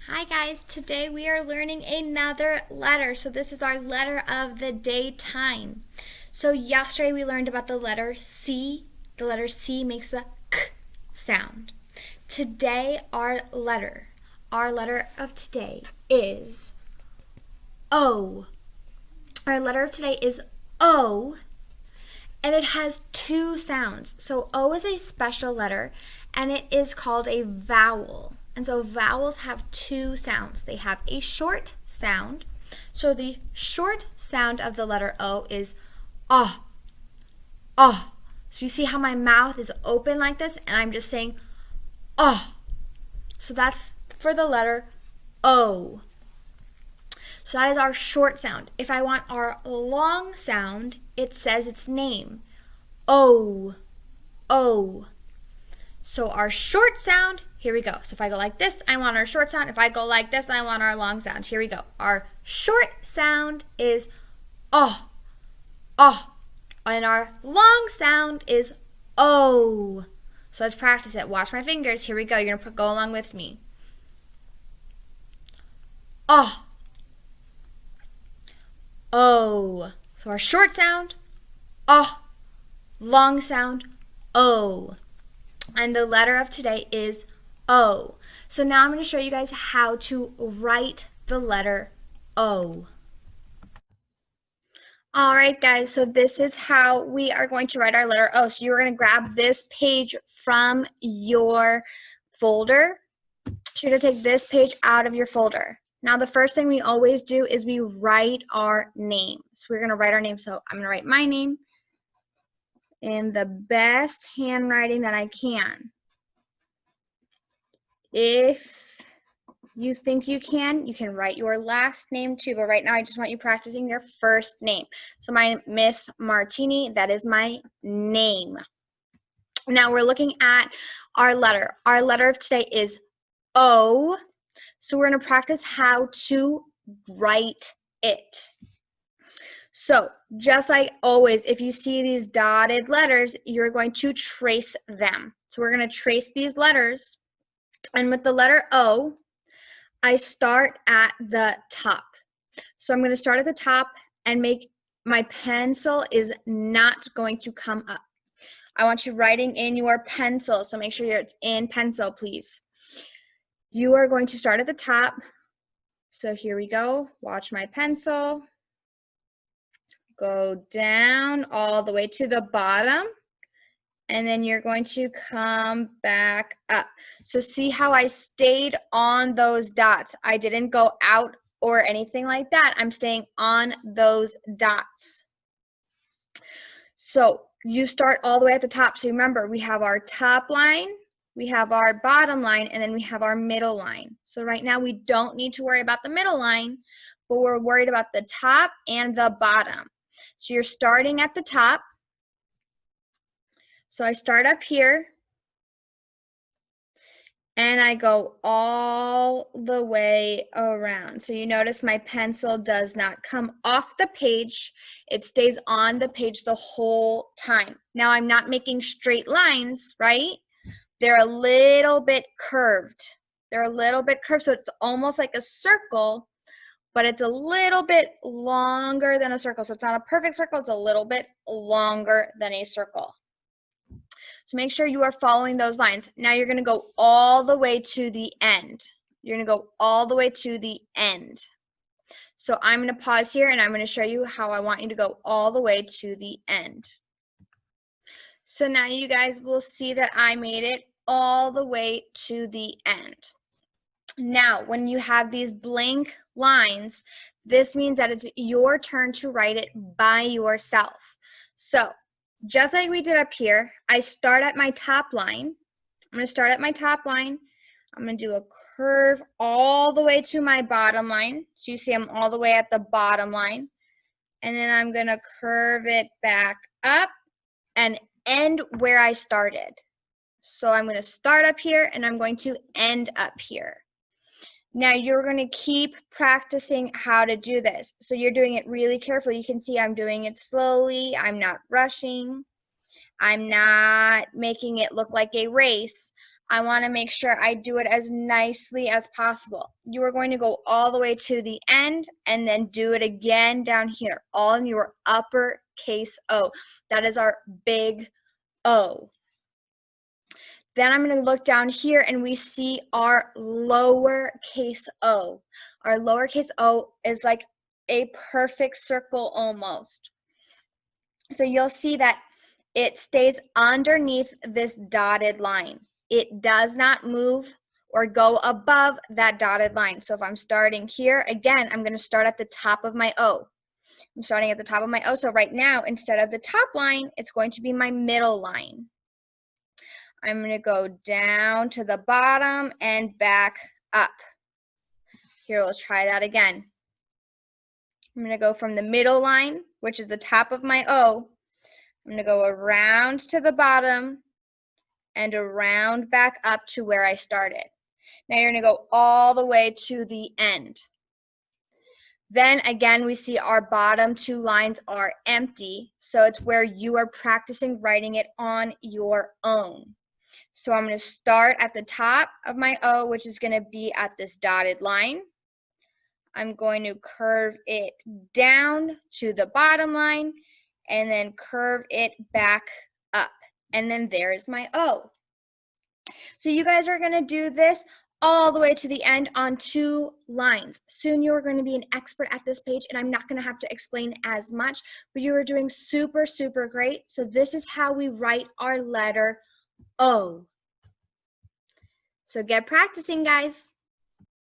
Hi guys, today we are learning another letter. So this is our letter of the day time. So yesterday we learned about the letter C. The letter C makes the K sound. Today our letter of today is O. Our letter of today is O, and it has two sounds. So O is a special letter and it is called a vowel. And so vowels have two sounds. They have a short sound. So the short sound of the letter O is ah, ah. So you see how my mouth is open like this and I'm just saying ah. So that's for the letter O. So that is our short sound. If I want our long sound, it says its name. O, O. So our short sound, here we go. So if I go like this, I want our short sound. If I go like this, I want our long sound. Here we go. Our short sound is oh, oh. And our long sound is O. So let's practice it. Watch my fingers. Here we go. You're going to go along with me. Oh, O. So our short sound, oh. Long sound, O. And the letter of today is O. So now I'm going to show you guys how to write the letter O. All right, guys, so this is how we are going to write our letter O. So you're going to grab this page from your folder. So you're going to take this page out of your folder. Now, the first thing we always do is we write our name. So we're going to write our name. So I'm going to write my name in the best handwriting that I can. If you think you can write your last name too, but right now I just want you practicing your first name. So my Miss Martini, that is my name. Now we're looking at our letter. Our letter of today is O. So we're going to practice how to write it. So just like always, if you see these dotted letters, you're going to trace them. So we're going to trace these letters. And with the letter O, I start at the top. So I'm going to start at the top and make my pencil is not going to come up. I want you writing in your pencil, so make sure it's in pencil, please. You are going to start at the top. So here we go. Watch my pencil. Go down all the way to the bottom. And then you're going to come back up. So see how I stayed on those dots. I didn't go out or anything like that. I'm staying on those dots. So you start all the way at the top. So remember, we have our top line, we have our bottom line, and then we have our middle line. So right now we don't need to worry about the middle line, but we're worried about the top and the bottom. So you're starting at the top. So I start up here and I go all the way around. So you notice my pencil does not come off the page. It stays on the page the whole time. Now I'm not making straight lines, right? They're a little bit curved. They're a little bit curved, so it's almost like a circle, but it's a little bit longer than a circle. So it's not a perfect circle, it's a little bit longer than a circle. So make sure you are following those lines. Now you're going to go all the way to the end. You're going to go all the way to the end. So I'm going to pause here and I'm going to show you how I want you to go all the way to the end. So now you guys will see that I made it all the way to the end. Now, when you have these blank lines, this means that it's your turn to write it by yourself. So just like we did up here, I start at my top line. I'm going to start at my top line. I'm going to do a curve all the way to my bottom line. So you see I'm all the way at the bottom line. And then I'm going to curve it back up and end where I started. So I'm going to start up here and I'm going to end up here. Now you're going to keep practicing how to do this. So you're doing it really carefully. You can see I'm doing it slowly. I'm not rushing. I'm not making it look like a race. I want to make sure I do it as nicely as possible. You are going to go all the way to the end and then do it again down here, all in your uppercase O. That is our big O. Then I'm going to look down here and we see our lowercase o. Our lowercase o is like a perfect circle almost. So you'll see that it stays underneath this dotted line. It does not move or go above that dotted line. So if I'm starting here, again, I'm going to start at the top of my O. I'm starting at the top of my O. So right now, instead of the top line, it's going to be my middle line. I'm going to go down to the bottom and back up. Here, let's try that again. I'm going to go from the middle line, which is the top of my O. I'm going to go around to the bottom and around back up to where I started. Now you're going to go all the way to the end. Then again, we see our bottom two lines are empty, so it's where you are practicing writing it on your own. So I'm going to start at the top of my O, which is going to be at this dotted line. I'm going to curve it down to the bottom line and then curve it back up. And then there's my O. So you guys are going to do this all the way to the end on 2 lines. Soon you are going to be an expert at this page, and I'm not going to have to explain as much, but you are doing super, super great. So this is how we write our letter O. So get practicing, guys.